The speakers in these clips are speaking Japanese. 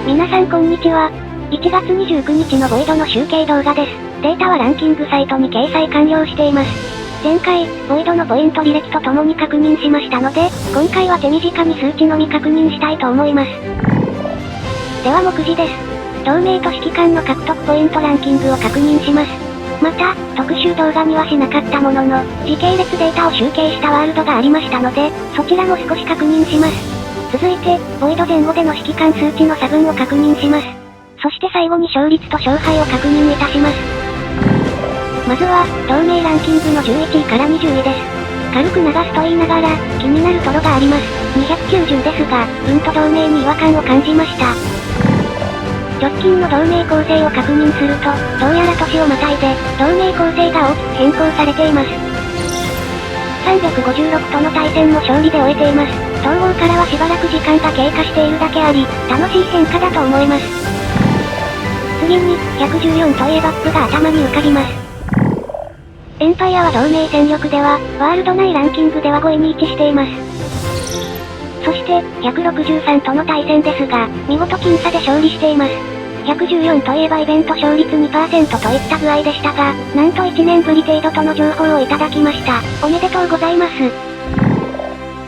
皆さんこんにちは。1月29日のボイドの集計動画です。データはランキングサイトに掲載完了しています。前回、ボイドのポイント履歴とともに確認しましたので、今回は手短に数値のみ確認したいと思います。では目次です。同盟と指揮官の獲得ポイントランキングを確認します。また、特集動画にはしなかったものの、時系列データを集計したワールドがありましたので、そちらも少し確認します。続いて、ボイド前後での指揮官数値の差分を確認します。そして最後に勝率と勝敗を確認いたします。まずは、同盟ランキングの11位から20位です。軽く流すと言いながら、気になるところがあります。290ですが、同盟に違和感を感じました。直近の同盟構成を確認すると、どうやら年をまたいで、同盟構成が大きく変更されています。356との対戦も勝利で終えています。統合からはしばらく時間が経過しているだけあり、楽しい変化だと思います。次に、114と A バップが頭に浮かびます。エンパイアは同盟戦力では、ワールド内ランキングでは5位に位置しています。そして、163との対戦ですが、見事僅差で勝利しています。114といえばイベント勝率 2% といった具合でしたが、なんと1年ぶり程度との情報をいただきました。おめでとうございます。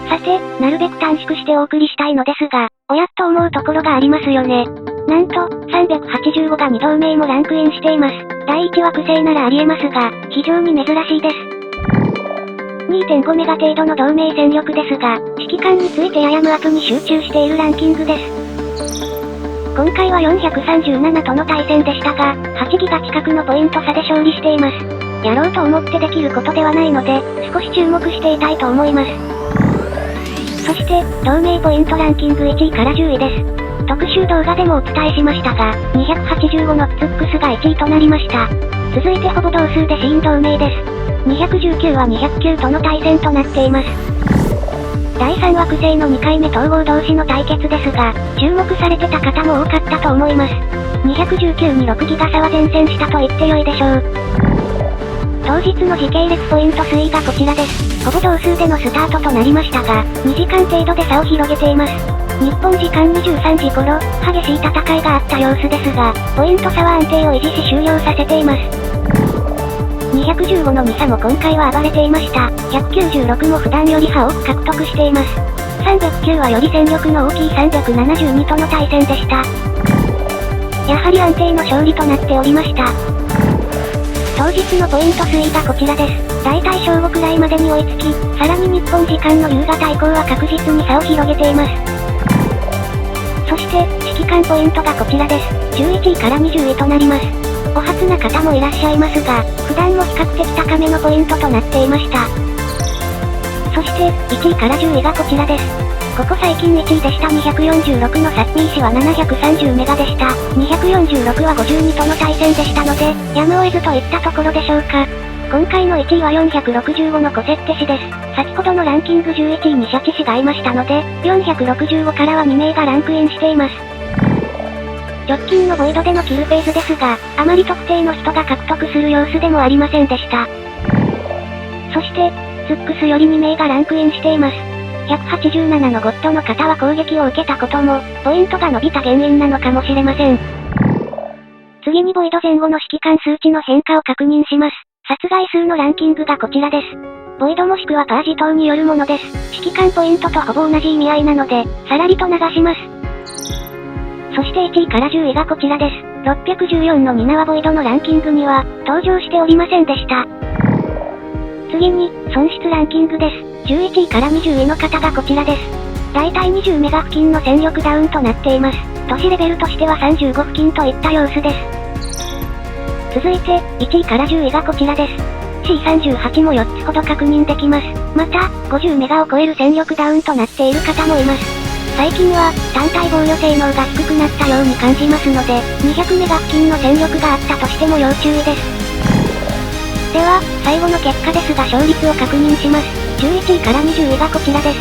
さて、なるべく短縮してお送りしたいのですが、おやっと思うところがありますよね。なんと、385が2同盟もランクインしています。第1惑星ならありえますが、非常に珍しいです。2.5 メガ程度の同盟戦力ですが、指揮官についてやや無圧に集中しているランキングです。今回は437との対戦でしたが、8ギガ近くのポイント差で勝利しています。やろうと思ってできることではないので、少し注目していたいと思います。そして、同盟ポイントランキング1位から10位です。特集動画でもお伝えしましたが、285のツックスが1位となりました。続いてほぼ同数でシーン同盟です。219は209との対戦となっています。第3惑星の2回目統合同士の対決ですが、注目されてた方も多かったと思います。219に6ギガ差は前線したと言って良いでしょう。当日の時系列ポイント推移がこちらです。ほぼ同数でのスタートとなりましたが、2時間程度で差を広げています。日本時間23時頃、激しい戦いがあった様子ですが、ポイント差は安定を維持し終了させています。215の2差も今回は暴れていました。196も普段より多く獲得しています。309はより戦力の大きい372との対戦でした。やはり安定の勝利となっておりました。当日のポイント推移がこちらです。だいたい正午くらいまでに追いつき、さらに日本時間の夕方以降は確実に差を広げています。そして、指揮官ポイントがこちらです。11位から20位となります。お初な方もいらっしゃいますが、普段も比較的高めのポイントとなっていました。そして、1位から10位がこちらです。ここ最近1位でした246のサッピー氏は730メガでした。246は52との対戦でしたので、やむを得ずといったところでしょうか。今回の1位は465のコセッテ氏です。先ほどのランキング11位にシャチ氏がいましたので、465からは2名がランクインしています。直近のボイドでのキルペースですが、あまり特定の人が獲得する様子でもありませんでした。そして、ツックスより2名がランクインしています。187のゴッドの方は攻撃を受けたことも、ポイントが伸びた原因なのかもしれません。次にボイド前後の指揮官数値の変化を確認します。殺害数のランキングがこちらです。ボイドもしくはパージ等によるものです。指揮官ポイントとほぼ同じ意味合いなので、さらりと流します。そして1位から10位がこちらです。614のニナはボイドのランキングには、登場しておりませんでした。次に、損失ランキングです。11位から20位の方がこちらです。だいたい20メガ付近の戦力ダウンとなっています。都市レベルとしては35付近といった様子です。続いて、1位から10位がこちらです。C38 も4つほど確認できます。また、50メガを超える戦力ダウンとなっている方もいます。最近は、単体防御性能が低くなったように感じますので、200メガ付近の戦力があったとしても要注意です。では、最後の結果ですが勝率を確認します。11位から20位がこちらです。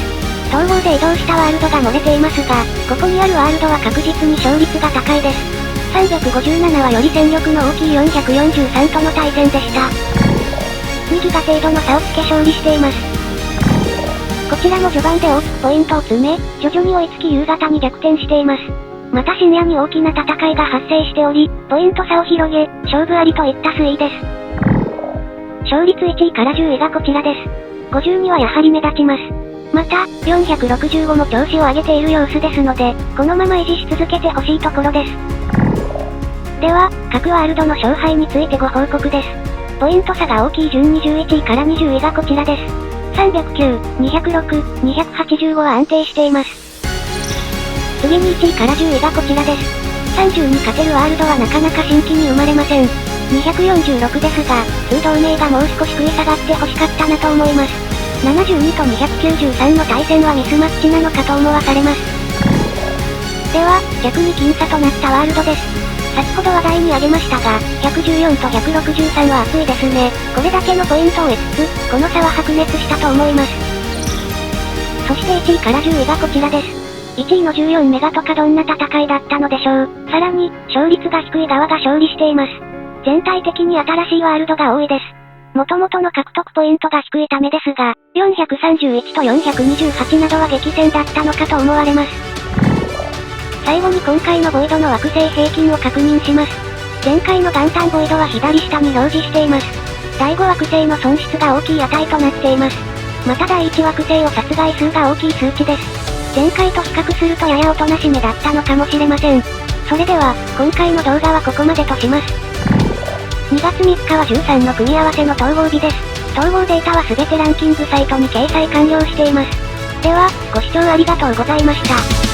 統合で移動したワールドが漏れていますが、ここにあるワールドは確実に勝率が高いです。357はより戦力の大きい443との対戦でした。2ギガ程度の差をつけ勝利しています。こちらも序盤で大きくポイントを詰め、徐々に追いつき夕方に逆転しています。また深夜に大きな戦いが発生しており、ポイント差を広げ、勝負ありといった推移です。勝率1位から10位がこちらです。52はやはり目立ちます。また、465も調子を上げている様子ですので、このまま維持し続けてほしいところです。では、各ワールドの勝敗についてご報告です。ポイント差が大きい順に11位から20位がこちらです。309、206、285は安定しています。次に1位から10位がこちらです。30に勝てるワールドはなかなか新規に生まれません。246ですが、通同盟がもう少し食い下がって欲しかったなと思います。72と293の対戦はミスマッチなのかと思わされます。では、逆に僅差となったワールドです。先ほど話題に挙げましたが、114と163は熱いですね。これだけのポイントを得つつ、この差は白熱したと思います。そして1位から10位がこちらです。1位の14メガとかどんな戦いだったのでしょう。さらに、勝率が低い側が勝利しています。全体的に新しいワールドが多いです。元々の獲得ポイントが低いためですが、431と428などは激戦だったのかと思われます。最後に今回のボイドの惑星平均を確認します。前回の元旦ボイドは左下に表示しています。第5惑星の損失が大きい値となっています。また第1惑星を殺害数が大きい数値です。前回と比較するとややおとなしめだったのかもしれません。それでは、今回の動画はここまでとします。2月3日は13の組み合わせの統合日です。統合データはすべてランキングサイトに掲載完了しています。では、ご視聴ありがとうございました。